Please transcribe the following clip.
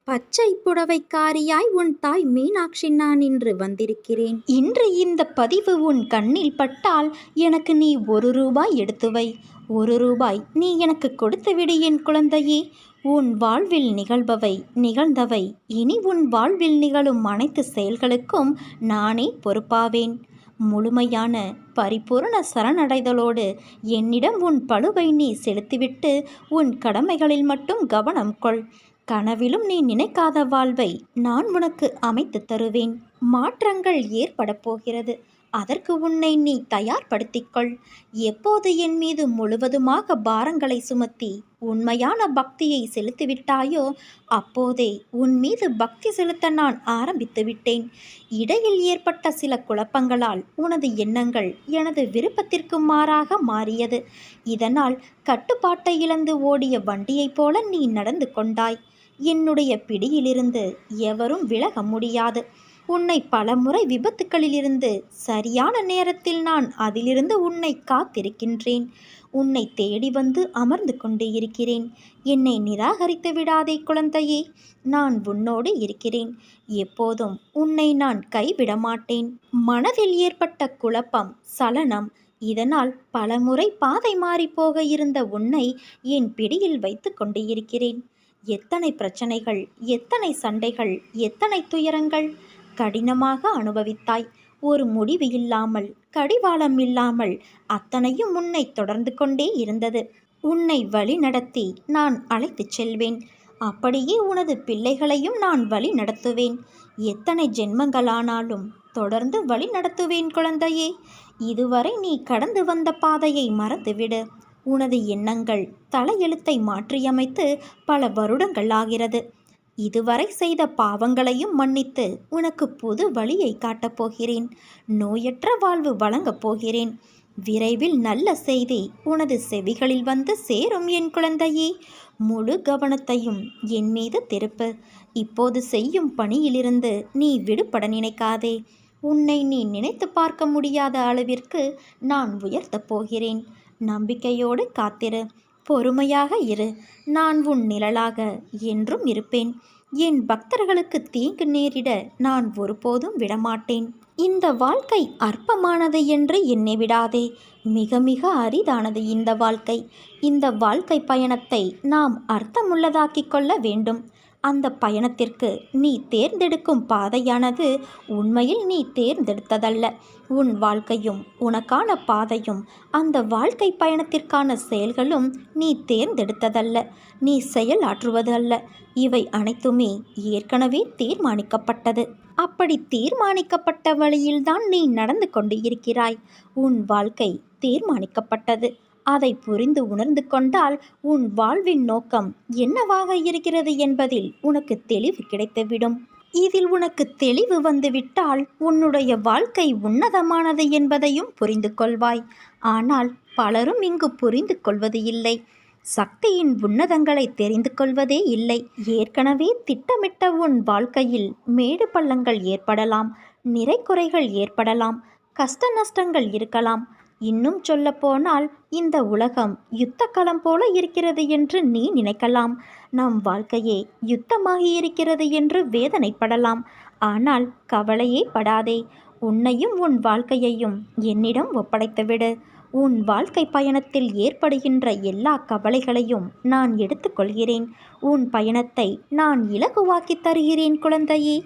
பச்சை புடவைக்காரியாய் உன் தாய் மீனாட்சி நான் இன்று வந்திருக்கிறேன். இன்று இந்த பதிவு உன் கண்ணில் பட்டால் எனக்கு நீ ₹1 எடுத்து வை. ₹1 நீ எனக்கு கொடுத்துவிடு என் குழந்தையே. உன் வாழ்வில் நிகழ்பவை நிகழ்ந்தவை, இனி உன் வாழ்வில் நிகழும் அனைத்து செயல்களுக்கும் நானே பொறுப்பாவேன். முழுமையான பரிபூரண சரணடைதலோடு என்னிடம் உன் பளுவை நீ செலுத்திவிட்டு உன் கடமைகளில் மட்டும் கவனம் கொள். கனவிலும் நீ நினைக்காத வாழ்வை நான் உனக்கு அமைத்து தருவேன். மாற்றங்கள் ஏற்பட போகிறது. அதற்கு உன்னை நீ தயார்படுத்திக்கொள். எப்போது என் மீது முழுவதுமாக பாரங்களை சுமத்தி உண்மையான பக்தியை செலுத்திவிட்டாயோ அப்போதே உன் மீது பக்தி செலுத்த நான் ஆரம்பித்து விட்டேன். இடையில் ஏற்பட்ட சில குழப்பங்களால் உனது எண்ணங்கள் எனது விருப்பத்திற்கு மாறாக மாறியது. இதனால் கட்டுப்பாட்டை இழந்து ஓடிய வண்டியைப் போல நீ நடந்து கொண்டாய். என்னுடைய பிடியிலிருந்து எவரும் விலக முடியாது. உன்னை பலமுறை விபத்துக்களிலிருந்து சரியான நேரத்தில் நான் அதிலிருந்து உன்னை காத்திருக்கின்றேன். உன்னை தேடி வந்து அமர்ந்து கொண்டு இருக்கிறேன். என்னை நிராகரித்து விடாதே குழந்தையே. நான் உன்னோடு இருக்கிறேன். எப்போதும் உன்னை நான் கைவிட மாட்டேன். மனதில் ஏற்பட்ட குழப்பம், சலனம், இதனால் பலமுறை பாதை மாறிப்போக இருந்த உன்னை என் பிடியில் வைத்து கொண்டு இருக்கிறேன். எத்தனை பிரச்சனைகள், எத்தனை சண்டைகள், எத்தனை துயரங்கள் கடினமாக அனுபவித்தாய். ஒரு முடிவு இல்லாமல், கடிவாளம் இல்லாமல் அத்தனையும் உன்னை தொடர்ந்து கொண்டே இருந்தது. உன்னை வழி நடத்தி நான் அழைத்துச் செல்வேன். அப்படியே உனது பிள்ளைகளையும் நான் வழி நடத்துவேன். எத்தனை ஜென்மங்களானாலும் தொடர்ந்து வழி நடத்துவேன் குழந்தையே. இதுவரை நீ கடந்து வந்த பாதையை மறந்துவிடு. உனது எண்ணங்கள் தலையெழுத்தை மாற்றியமைத்து பல வருடங்கள் ஆகிறது. இதுவரை செய்த பாவங்களையும் மன்னித்து உனக்கு புது வழியை காட்டப் போகிறேன். நோயற்ற வாழ்வு வழங்கப் போகிறேன். விரைவில் நல்ல செய்தி உனது செவிகளில் வந்து சேரும் என் குழந்தையே. முழு கவனத்தையும் என் மீது திருப்பு. இப்போது செய்யும் பணியிலிருந்து நீ விடுபட நினைக்காதே. உன்னை நீ நினைத்து பார்க்க முடியாத அளவிற்கு நான் உயர்த்தப் போகிறேன். நம்பிக்கையோடு காத்திரு. பொறுமையாக இரு. நான் உன் நிழலாக என்றும் இருப்பேன். என் பக்தர்களுக்கு தீங்கு நேரிட நான் ஒருபோதும் விடமாட்டேன். இந்த வாழ்க்கை அற்பமானது என்று எண்ணி விடாதே. மிக மிக அரிதானது இந்த வாழ்க்கை. இந்த வாழ்க்கை பயணத்தை நாம் அர்த்தமுள்ளதாக்கிக் கொள்ள வேண்டும். அந்த பயணத்திற்கு நீ தேர்ந்தெடுக்கும் பாதையானது உண்மையில் நீ தேர்ந்தெடுத்ததல்ல. உன் வாழ்க்கையும் உனக்கான பாதையும் அந்த வாழ்க்கை பயணத்திற்கான செயல்களும் நீ தேர்ந்தெடுத்ததல்ல. நீ செயலாற்றுவது அல்ல. இவை அனைத்துமே ஏற்கனவே தீர்மானிக்கப்பட்டது. அப்படி தீர்மானிக்கப்பட்ட வழியில்தான் நீ நடந்து கொண்டு இருக்கிறாய். உன் வாழ்க்கை தீர்மானிக்கப்பட்டது. அதை புரிந்து உணர்ந்து கொண்டால் உன் வாழ்வின் நோக்கம் என்னவாக இருக்கிறது என்பதில் உனக்கு தெளிவு கிடைத்துவிடும். இதில் உனக்கு தெளிவு வந்துவிட்டால் உன்னுடைய வாழ்க்கை உன்னதமானது என்பதையும் புரிந்து கொள்வாய். ஆனால் பலரும் இங்கு புரிந்து கொள்வது இல்லை. சக்தியின் உன்னதங்களை தெரிந்து கொள்வதே இல்லை. ஏற்கனவே திட்டமிட்ட உன் வாழ்க்கையில் மேடு பள்ளங்கள் ஏற்படலாம், நிறைக்குறைகள் ஏற்படலாம், கஷ்ட நஷ்டங்கள் இருக்கலாம். இன்னும் சொல்லப்போனால் இந்த உலகம் யுத்த களம் போல இருக்கிறது என்று நீ நினைக்கலாம். நம் வாழ்க்கையே யுத்தமாகி இருக்கிறது என்று வேதனைப்படலாம். ஆனால் கவலையே படாதே. உன்னையும் உன் வாழ்க்கையையும் என்னிடம் ஒப்படைத்துவிடு. உன் வாழ்க்கை பயணத்தில் ஏற்படுகின்ற எல்லா கவலைகளையும் நான் எடுத்துக்கொள்கிறேன். உன் பயணத்தை நான் இலகுவாக்கி தருகிறேன் குழந்தையே.